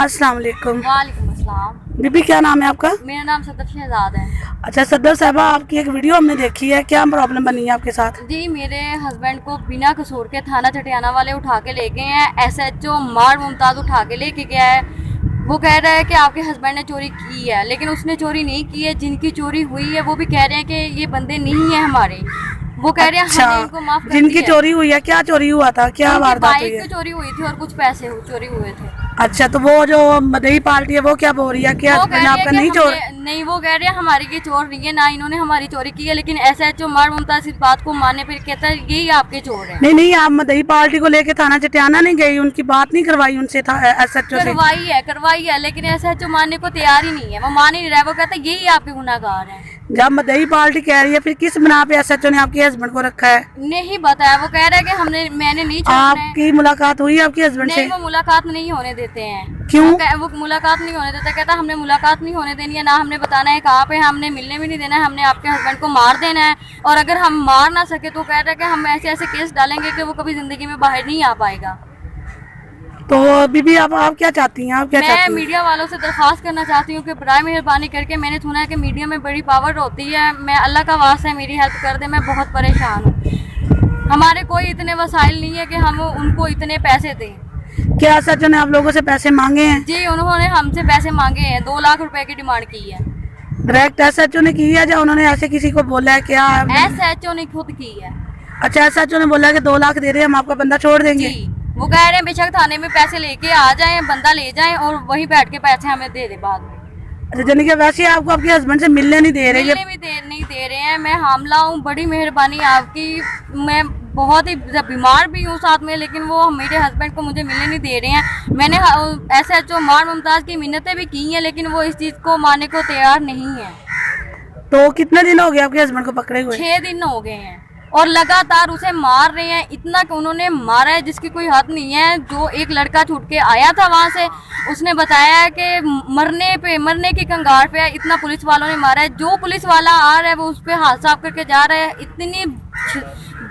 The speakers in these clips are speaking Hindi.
अस्सलाम वालेकुम। वालेकुम अस्सलाम। बीबी क्या नाम है आपका? मेरा नाम सदर शहजाद है। अच्छा सदर साहबा, आपकी एक वीडियो हमने देखी है, क्या प्रॉब्लम बनी है आपके साथ? जी, मेरे हस्बैंड को बिना कसूर के थाना चटियाना वाले उठा के ले गए हैं। SHO मार मुमताज उठा के लेके गया है। वो कह रहा है कि आपके हस्बैंड ने चोरी की है, लेकिन उसने चोरी नहीं की है। जिनकी चोरी हुई है वो भी कह रहे हैं कि ये बंदे नहीं है हमारे। वो कह रहे हैं अच्छा, हमने इनको माफ कर जिनकी दिया है। चोरी हुई है, क्या चोरी हुआ था, क्या उनकी वारदात हुई बाइक है? तो चोरी हुई थी और कुछ पैसे चोरी हुए थे। अच्छा, तो वो जो मदई पार्टी है वो क्या बोल रही है, क्या वो कह हस्बैंड रही है आपका कि नहीं चोर? नहीं, वो कह रहे हैं हमारी की चोर नहीं है, ना इन्होंने हमारी चोरी की है। लेकिन SHO मार मुमताज इस बात को मानने पर कहता है यही आपके चोर है। नहीं, आप मदई पार्टी को लेके थाना चटियाना नहीं गई, उनकी बात नहीं करवाई उनसे था SHO से? करवाई है, लेकिन SHO मानने को तैयार ही नहीं है। वो मान ही नहीं रहा है। वो कहता है यही आपके गुनाहगार हैं। जब मदई पार्टी कह रही है, फिर किस बिना पे SHO ने आपके हस्बैंड को रखा है? नहीं बताया। वो कह रहा है कि मैंने नहीं छोड़ना है। आपकी मुलाकात हुई आपके हस्बैंड से? नहीं, वो मुलाकात नहीं होने देते हैं। क्यों? वो मुलाकात नहीं होने देता। कहता हमने मुलाकात नहीं होने देनी है, ना हमने बताना है कहाँ पे, हमने मिलने भी नहीं देना है, हमने आपके हस्बैंड को मार देना है। और अगर हम मार ना सके तो कह रहा है कि हम ऐसे ऐसे केस डालेंगे कि वो कभी जिंदगी में बाहर नहीं आ पाएगा। तो बीबी आप क्या चाहती हैं? आप क्या चाहती मैं हैं? मीडिया वालों से दरख्वास्त करना चाहती हूँ कि बराए मेहरबानी करके, मैंने सुना है कि मीडिया में बड़ी पावर होती है। मैं अल्लाह का वास्ता है मेरी हेल्प कर दे, मैं बहुत परेशान हूँ। हमारे कोई इतने वसाइल नहीं है कि हम उनको इतने पैसे दें। क्या SHO ने आप लोगों से पैसे मांगे हैं? जी, उन्होंने हमसे पैसे मांगे हैं। 2 लाख रुपए की डिमांड की है। डायरेक्ट SHO ने की है या उन्होंने ऐसे किसी को बोला है क्या? SHO ने खुद की है। अच्छा, SHO ने बोला कि 2 लाख दे रहे हैं, हम आपका बंदा छोड़ देंगे। जी, वो कह रहे हैं बेशक थाने में पैसे लेके आ जाएं, बंदा ले जाएं और वहीं बैठ के पैसे हमें दे दे बाद में। अच्छा, यानी कि वैसे आपको आपके हस्बैंड से मिलने नहीं दे रहे? मिलने भी नहीं दे रहे हैं। मैं हामला हूँ, बड़ी मेहरबानी आपकी। मैं बहुत ही बीमार भी हूँ साथ में, लेकिन वो मेरे हस्बैंड को मुझे मिलने नहीं दे रहे हैं। मैंने SHO मार मुमताज की मिन्नतें भी की हैं, लेकिन वो इस चीज़ को मानने को तैयार नहीं है। तो कितने दिन हो गए आपके हस्बैंड को पकड़े हुए? 6 दिन हो गए हैं और लगातार उसे मार रहे हैं। इतना कि उन्होंने मारा है जिसकी कोई हद नहीं है। जो एक लड़का छूट के आया था वहां से, उसने बताया कि मरने की कंगार पे है। इतना पुलिस वालों ने मारा है। जो पुलिस वाला आ रहा है वो उस पर हाथ साफ करके जा रहा है। इतनी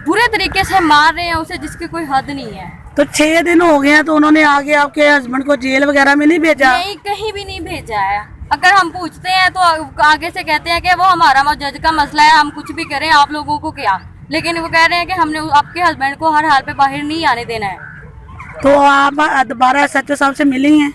बुरे तरीके से मार रहे हैं उसे जिसकी कोई हद नहीं है। तो 6 दिन हो गए हैं, तो उन्होंने आगे आपके हस्बैंड को जेल वगैरह में नहीं भेजा? नहीं, कहीं भी नहीं भेजा है। अगर हम पूछते हैं तो आगे से कहते हैं कि वो हमारा जज का मसला है, हम कुछ भी करें, आप लोगों को क्या। लेकिन वो कह रहे हैं कि हमने आपके हस्बैंड को हर हाल पे बाहर नहीं आने देना है। तो आप दोबारा SHO साहब से मिली हैं?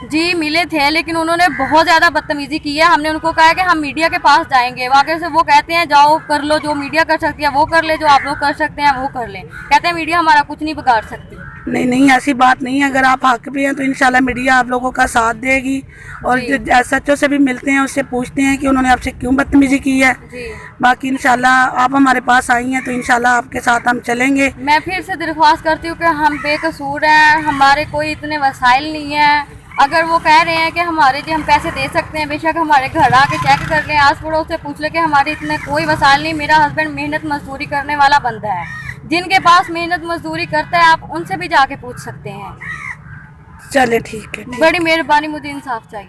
जी, मिले थे, लेकिन उन्होंने बहुत ज़्यादा बदतमीजी की है। हमने उनको कहा कि हम मीडिया के पास जाएंगे। आगे से वो कहते हैं जाओ कर लो, जो मीडिया कर सकती है वो कर ले, जो आप लोग कर सकते हैं वो कर ले। कहते हैं मीडिया हमारा कुछ नहीं बिगाड़ सकती। नहीं, ऐसी बात नहीं है। अगर आप हक पे हैं तो इंशाल्लाह मीडिया आप लोगों का साथ देगी। और जो SHO से भी मिलते हैं उससे पूछते हैं कि उन्होंने आपसे क्यों बदतमीजी की है। जी, बाकी इंशाल्लाह आप हमारे पास आई हैं तो इंशाल्लाह आपके साथ हम चलेंगे। मैं फिर से दरख्वास्त करती हूँ कि हम बेकसूर हैं, हमारे कोई इतने वसाइल नहीं है। अगर वो कह रहे हैं कि हमारे जी हम पैसे दे सकते हैं, बेशक हमारे घर आके चेक कर लें, आस पड़ोस से पूछ ले कि हमारे इतने कोई वसाइल नहीं। मेरा हस्बैंड मेहनत मजदूरी करने वाला बंदा है। जिनके पास मेहनत मजदूरी करता है आप उनसे भी जाके पूछ सकते हैं। चले ठीक है। बड़ी मेहरबानी, मुझे इंसाफ चाहिए।